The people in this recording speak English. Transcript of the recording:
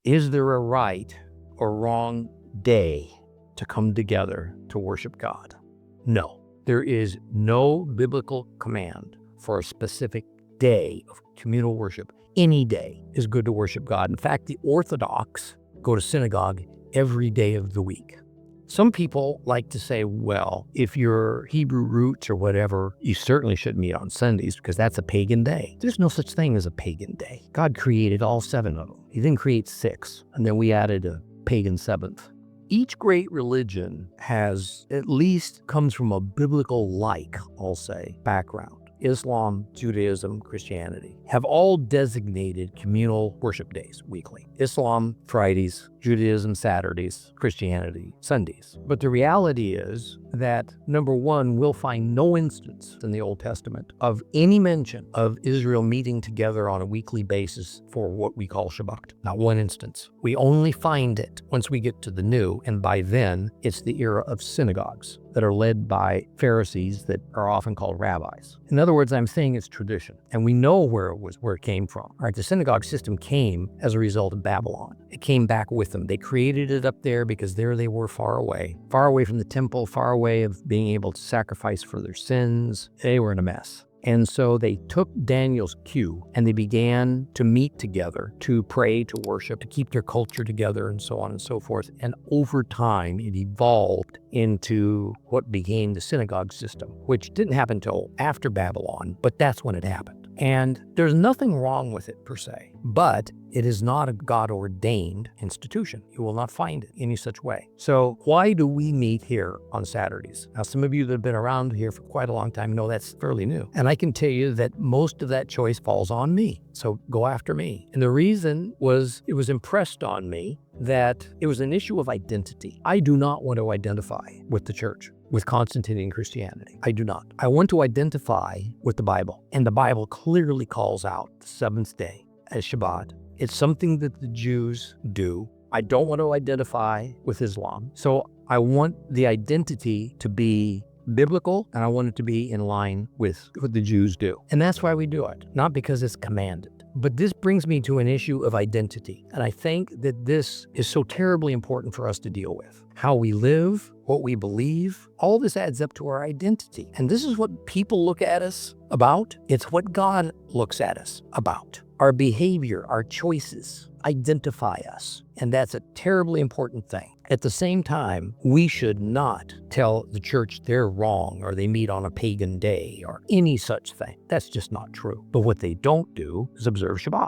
Is there a right or wrong day to come together to worship God? No. There is no biblical command for a specific day of communal worship. Any day is good to worship God. In fact, the Orthodox go to synagogue every day of the week. Some people like to say, well, if you're Hebrew roots or whatever, you certainly shouldn't meet on Sundays because that's a pagan day. There's no such thing as a pagan day. God created all 7 of them. He didn't create 6, and then we added a pagan 7th. Each great religion has at least comes from a biblical-like, I'll say, background. Islam, Judaism, Christianity have all designated communal worship days weekly. Islam, Fridays, Judaism, Saturdays, Christianity, Sundays. But the reality is that, number one, we'll find no instance in the Old Testament of any mention of Israel meeting together on a weekly basis for what we call Shabbat. Not one instance. We only find it once we get to the New, and by then, it's the era of synagogues that are led by Pharisees that are often called rabbis. In other words, I'm saying it's tradition, and we know where it came from. All right, the synagogue system came as a result of Babylon. It came back with them. They created it up there because there they were far away from the temple, far away of being able to sacrifice for their sins. They were in a mess. And so they took Daniel's cue and they began to meet together, to pray, to worship, to keep their culture together, and so on and so forth. And over time, it evolved into what became the synagogue system, which didn't happen until after Babylon, but that's when it happened. And there's nothing wrong with it per se, but it is not a God-ordained institution. You will not find it any such way. So why do we meet here on Saturdays? Now, some of you that have been around here for quite a long time know that's fairly new. And I can tell you that most of that choice falls on me. So go after me. And the reason was it was impressed on me that it was an issue of identity. I do not want to identify with the church, with Constantinian Christianity. I do not. I want to identify with the Bible. And the Bible clearly calls out the 7th day as Shabbat. It's something that the Jews do. I don't want to identify with Islam. So I want the identity to be biblical, and I want it to be in line with what the Jews do. And that's why we do it, not because it's commanded. But this brings me to an issue of identity. And I think that this is so terribly important for us to deal with. How we live, what we believe, all this adds up to our identity. And this is what people look at us about. It's what God looks at us about. Our behavior, our choices identify us. And that's a terribly important thing. At the same time, we should not tell the church they're wrong or they meet on a pagan day or any such thing. That's just not true. But what they don't do is observe Shabbat.